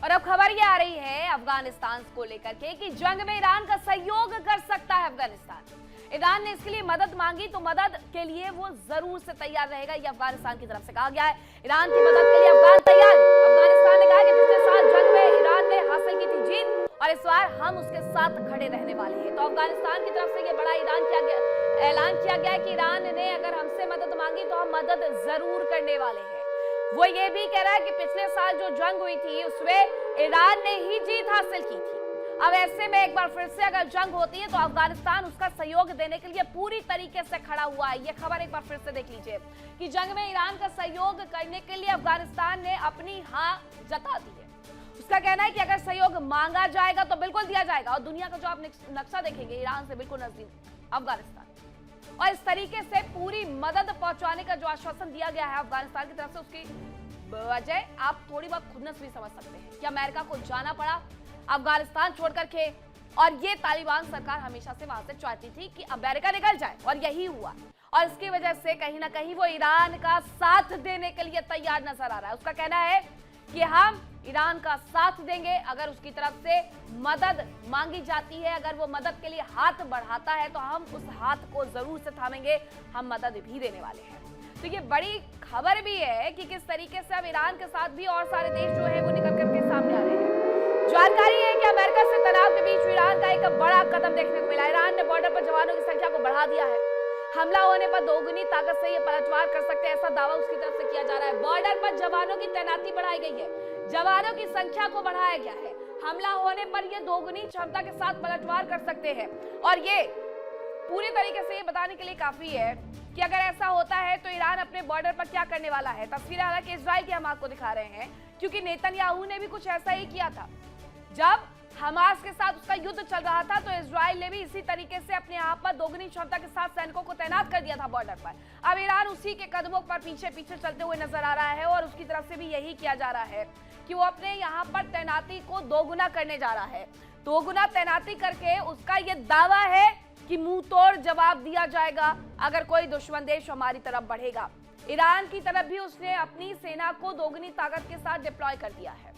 और अब खबर ये आ रही है अफगानिस्तान को लेकर के कि जंग में ईरान का सहयोग कर सकता है अफगानिस्तान। ईरान ने इसके लिए मदद मांगी तो मदद के लिए वो जरूर से तैयार रहेगा, ये अफगानिस्तान की तरफ से कहा गया है। ईरान की मदद के लिए अफगान तैयार है। अफगानिस्तान ने कहा कि पिछले साल जंग में ईरान ने हासिल की थी जीत और इस बार हम उसके साथ खड़े रहने वाले हैं। तो अफगानिस्तान की तरफ से ये बड़ा ऐलान किया गया है कि ईरान ने अगर हमसे मदद मांगी तो हम मदद जरूर करने वाले हैं। वो ये भी कह रहा है कि पिछले साल जो जंग हुई थी उसमें ईरान ने ही जीत हासिल की थी। अब ऐसे में एक बार फिर से अगर जंग होती है तो अफगानिस्तान उसका सहयोग देने के लिए पूरी तरीके से खड़ा हुआ है। ये खबर एक बार फिर से देख लीजिए कि जंग में ईरान का सहयोग करने के लिए अफगानिस्तान ने अपनी हाँ जता दी है। उसका कहना है कि अगर सहयोग मांगा जाएगा तो बिल्कुल दिया जाएगा। और दुनिया का जो आप नक्शा देखेंगे, ईरान से बिल्कुल नजदीक अफगानिस्तान, और इस तरीके से पूरी मदद पहुंचाने का जो आश्वासन दिया गया है अफगानिस्तान की तरफ से, उसकी वजह आप थोड़ी बहुत खुन्नस भी समझ सकते हैं कि अमेरिका को जाना पड़ा अफगानिस्तान छोड़कर के। और ये तालिबान सरकार हमेशा से वहां से चाहती थी कि अमेरिका निकल जाए और यही हुआ। और इसकी वजह से कहीं ना कहीं वो ईरान का साथ देने के लिए तैयार नजर आ रहा है। उसका कहना है कि हम ईरान का साथ देंगे अगर उसकी तरफ से मदद मांगी जाती है, अगर वो मदद के लिए हाथ बढ़ाता है तो हम उस हाथ को जरूर से थामेंगे, हम मदद भी देने वाले हैं। तो ये बड़ी खबर भी है कि किस तरीके से अब ईरान के साथ भी और सारे देश जो है वो निकल करके सामने आ रहे हैं। जानकारी है कि अमेरिका से तनाव के बीच ईरान का एक बड़ा कदम देखने को मिला। ईरान ने बॉर्डर पर जवानों की संख्या को बढ़ा दिया है। हमला होने पर दोगुनी ताकत से ये पलटवार कर सकते हैं, ऐसा दावा उसकी तरफ से किया जा रहा है। बॉर्डर पर जवानों की तैनाती बढ़ाई गई है, जवानों की संख्या को बढ़ाया गया है। हमला होने पर ये दोगुनी क्षमता के साथ पलटवार कर सकते हैं। और ये पूरी तरीके से ये बताने के लिए काफी है कि अगर ऐसा होता है तो ईरान अपने बॉर्डर पर क्या करने वाला है। तस्वीरें हालांकि इजराइल की हम आपको दिखा रहे हैं, क्योंकि नेतन्याहू ने भी कुछ ऐसा ही किया था। जब हमास के साथ उसका युद्ध चल रहा था तो इजराइल ने भी इसी तरीके से अपने यहाँ पर दोगुनी क्षमता के साथ सैनिकों को तैनात कर दिया था बॉर्डर पर। अब ईरान उसी के कदमों पर पीछे पीछे चलते हुए नजर आ रहा है और उसकी तरफ से भी यही किया जा रहा है कि वो अपने यहाँ पर तैनाती को दोगुना करने जा रहा है। दोगुना तैनाती करके उसका ये दावा है कि मुंह तोड़ जवाब दिया जाएगा अगर कोई दुश्मन देश हमारी तरफ बढ़ेगा। ईरान की तरफ भी उसने अपनी सेना को दोगुनी ताकत के साथ डिप्लॉय कर दिया है।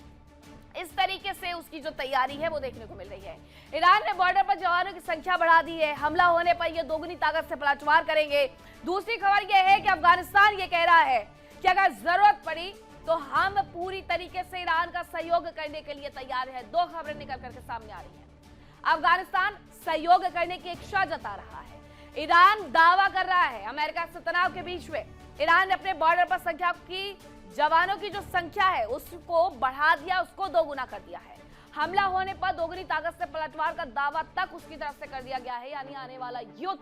इस तरीके से उसकी जो तैयारी है वो देखने को मिल रही है। ईरान ने बॉर्डर पर जवानों की संख्या बढ़ा दी है। हमला होने पर ये दोगुनी ताकत से पलटवार करेंगे। दूसरी खबर यह है कि अफगानिस्तान ये कह रहा है कि अगर जरूरत पड़ी तो हम पूरी तरीके से ईरान का सहयोग करने के लिए तैयार है। दो खबरें निकल करके सामने आ रही है। अफगानिस्तान सहयोग करने की इच्छा जता रहा है, ईरान दावा कर रहा है। अमेरिका से तनाव के बीच में ईरान ने अपने बॉर्डर पर संख्या की जवानों की जो संख्या है उसको बढ़ा दिया, उसको दोगुना कर दिया है। हमला होने पर दोगुनी ताकत से पलटवार का दावा तक उसकी तरफ से कर दिया गया है। यानी आने वाला युद्ध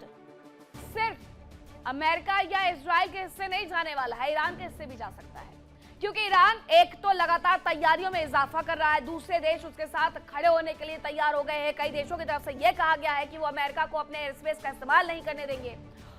सिर्फ अमेरिका या इजराइल के हिस्से नहीं जाने वाला है, ईरान के हिस्से भी जा सकता है। क्योंकि ईरान एक तो लगातार तैयारियों में इजाफा कर रहा है, दूसरे देश उसके साथ खड़े होने के लिए तैयार हो गए हैं। कई देशों की तरफ से यह कहा गया है कि वो अमेरिका को अपने एयर स्पेस का इस्तेमाल नहीं करने देंगे।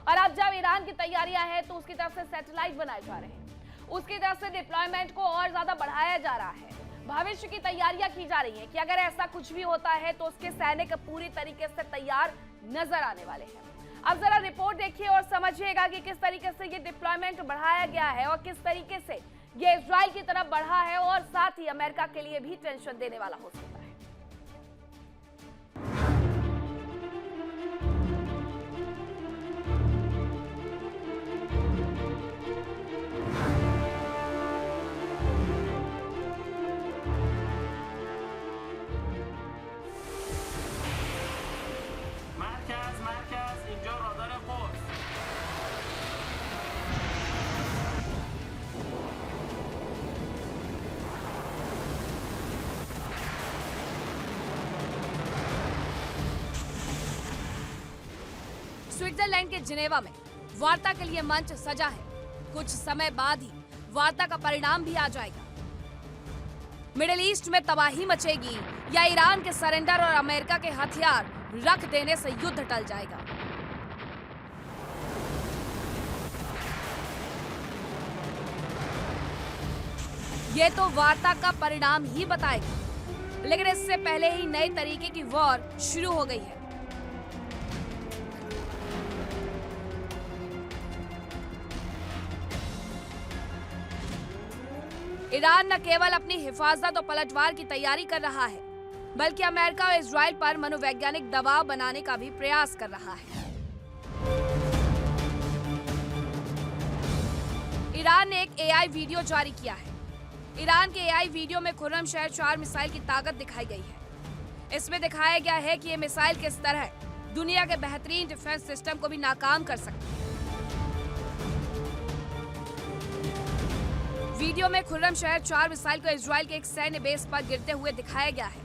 और अब जब ईरान की तैयारियां हैं तो उसकी तरफ से सैटेलाइट बनाए जा रहे हैं, उसकी तरफ से डिप्लॉयमेंट को और ज्यादा बढ़ाया जा रहा है। भविष्य की तैयारियां की जा रही हैं कि अगर ऐसा कुछ भी होता है तो उसके सैनिक पूरी तरीके से तैयार नजर आने वाले हैं। अब जरा रिपोर्ट देखिए और समझिएगा कि किस तरीके से ये डिप्लॉयमेंट बढ़ाया गया है और किस तरीके से ये इजराइल की तरफ बढ़ा है और साथ ही अमेरिका के लिए भी टेंशन देने वाला हो सकता है। स्विट्जरलैंड के जिनेवा में वार्ता के लिए मंच सजा है। कुछ समय बाद ही वार्ता का परिणाम भी आ जाएगा। मिडिल ईस्ट में तबाही मचेगी या ईरान के सरेंडर और अमेरिका के हथियार रख देने से युद्ध टल जाएगा। ये तो वार्ता का परिणाम ही बताएगा, लेकिन इससे पहले ही नए तरीके की वॉर शुरू हो गई है। ईरान न केवल अपनी हिफाजत और पलटवार की तैयारी कर रहा है, बल्कि अमेरिका और इजराइल पर मनोवैज्ञानिक दबाव बनाने का भी प्रयास कर रहा है। ईरान ने एक एआई वीडियो जारी किया है। ईरान के एआई वीडियो में खुर्रमशहर 4 मिसाइल की ताकत दिखाई गई है। इसमें दिखाया गया है कि ये मिसाइल किस तरह दुनिया के बेहतरीन डिफेंस सिस्टम को भी नाकाम कर सकती है। वीडियो में खुर्रमशहर 4 मिसाइल को इजराइल के एक सैन्य बेस पर गिरते हुए दिखाया गया है,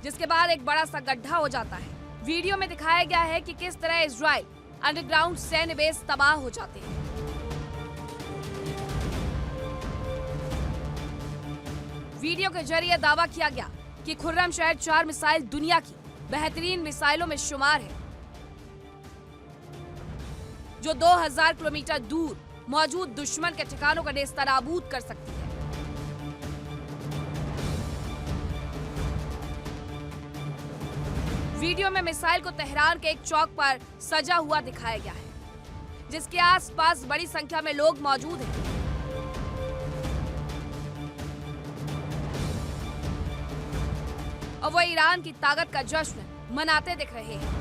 जिसके बाद एक बड़ा सा गड्ढा हो जाता है। वीडियो में दिखाया गया है कि किस तरह इजराइल अंडरग्राउंड सैन्य बेस तबाह हो जाते हैं। वीडियो के जरिए दावा किया गया कि खुर्रमशहर 4 मिसाइल दुनिया की बेहतरीन मिसाइलों में शुमार है, जो 2000 किलोमीटर दूर मौजूद दुश्मन के ठिकानों का नेस्तनाबूद कर सकती है। वीडियो में मिसाइल को तेहरान के एक चौक पर सजा हुआ दिखाया गया है, जिसके आसपास बड़ी संख्या में लोग मौजूद हैं। और वो ईरान की ताकत का जश्न मनाते दिख रहे हैं।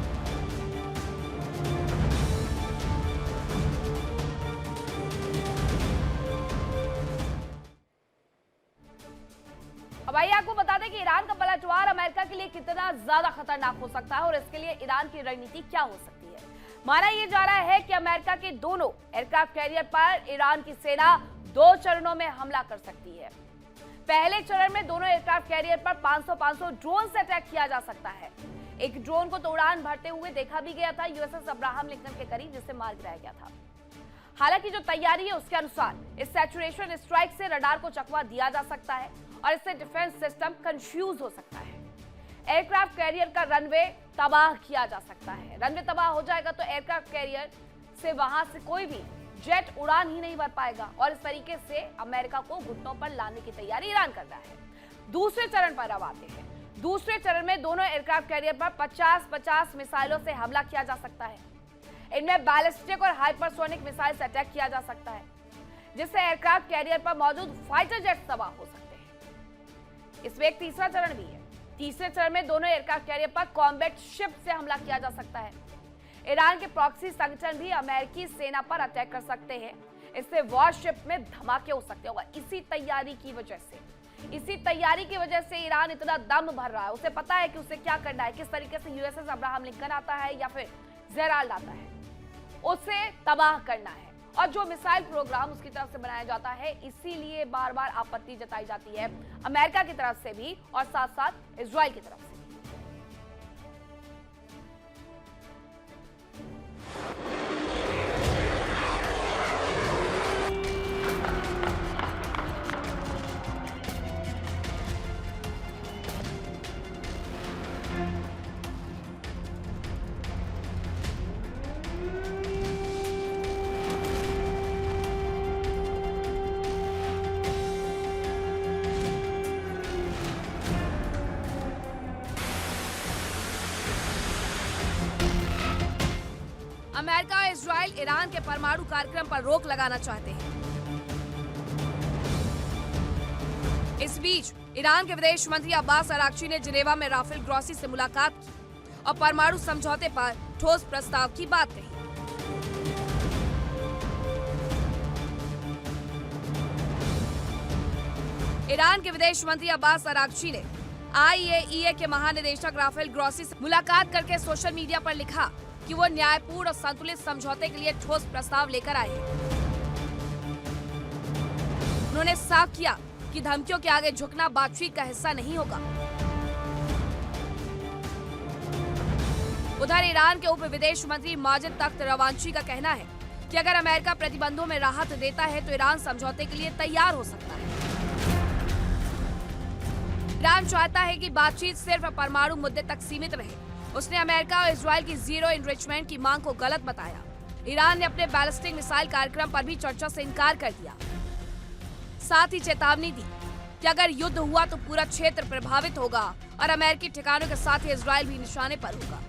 अब आइए आपको बता दें कि ईरान का पलटवार अमेरिका के लिए कितना ज्यादा खतरनाक हो सकता है और इसके लिए ईरान की रणनीति क्या हो सकती है। माना यह जा रहा है कि अमेरिका के दोनों एयरक्राफ्ट कैरियर पर ईरान की सेना 2 चरणों में हमला कर सकती है। पहले चरण में दोनों एयरक्राफ्ट कैरियर पर 500 ड्रोन से अटैक किया जा सकता है। एक ड्रोन को तो उड़ान भरते हुए देखा भी गया था यूएसएस अब्राहम लिंकन के करीब, जिसे मार गिराया गया था। हालांकि जो तैयारी है उसके अनुसार इस सैचुरेशन स्ट्राइक से रडार को चकवा दिया जा सकता है और इससे डिफेंस सिस्टम कंफ्यूज हो सकता है। एयरक्राफ्ट कैरियर का रनवे तबाह किया जा सकता है। रनवे तबाह हो जाएगा तो एयरक्राफ्ट कैरियर से वहां से कोई भी जेट उड़ान ही नहीं भर पाएगा और इस तरीके से अमेरिका को घुटनों पर लाने की तैयारी ईरान कर रहा है। दूसरे चरण पर अब आते हैं। दूसरे चरण में दोनों एयरक्राफ्ट कैरियर पर 50 मिसाइलों से हमला किया जा सकता है। इनमें बैलिस्टिक और हाइपरसोनिक मिसाइल से अटैक किया जा सकता है, जिससे एयरक्राफ्ट कैरियर पर मौजूद फाइटर जेट तबाह हो सकते हैं। इसमें एक तीसरा चरण भी है। तीसरे चरण में दोनों एयरक्राफ्ट कैरियर पर कॉम्बैट शिप से हमला किया जा सकता है। ईरान के प्रॉक्सी संगठन भी अमेरिकी सेना पर अटैक कर सकते हैं। इससे वॉरशिप में धमाके हो सकते होगा। इसी तैयारी की वजह से ईरान इतना दम भर रहा है। उसे पता है कि उसे क्या करना है, किस तरीके से यूएसएस अब्राहम लिंकन आता है या फिर जेराल्ड आता है, उसे तबाह करना है। और जो मिसाइल प्रोग्राम उसकी तरफ से बनाया जाता है, इसीलिए बार बार आपत्ति जताई जाती है अमेरिका की तरफ से भी और साथ साथ इजराइल की तरफ से। अमेरिका और इजराइल ईरान के परमाणु कार्यक्रम पर रोक लगाना चाहते हैं। इस बीच ईरान के विदेश मंत्री अब्बास अराक्ची ने जिनेवा में राफेल ग्रॉसी से मुलाकात की और परमाणु समझौते पर ठोस प्रस्ताव की बात कही। ईरान के विदेश मंत्री अब्बास अराक्ची ने IAEA के महानिदेशक राफेल ग्रॉसी से मुलाकात करके सोशल मीडिया पर लिखा कि वो न्यायपूर्ण और संतुलित समझौते के लिए ठोस प्रस्ताव लेकर आए हैं। उन्होंने साफ किया कि धमकियों के आगे झुकना बातचीत का हिस्सा नहीं होगा। उधर ईरान के उप विदेश मंत्री माजिद तख्त रवांची का कहना है कि अगर अमेरिका प्रतिबंधों में राहत देता है तो ईरान समझौते के लिए तैयार हो सकता है। ईरान चाहता है कि बातचीत सिर्फ परमाणु मुद्दे तक सीमित रहे। उसने अमेरिका और इजराइल की जीरो इन्रिचमेंट की मांग को गलत बताया। ईरान ने अपने बैलिस्टिक मिसाइल कार्यक्रम पर भी चर्चा से इनकार कर दिया। साथ ही चेतावनी दी कि अगर युद्ध हुआ तो पूरा क्षेत्र प्रभावित होगा और अमेरिकी ठिकानों के साथ ही इजराइल भी निशाने पर होगा।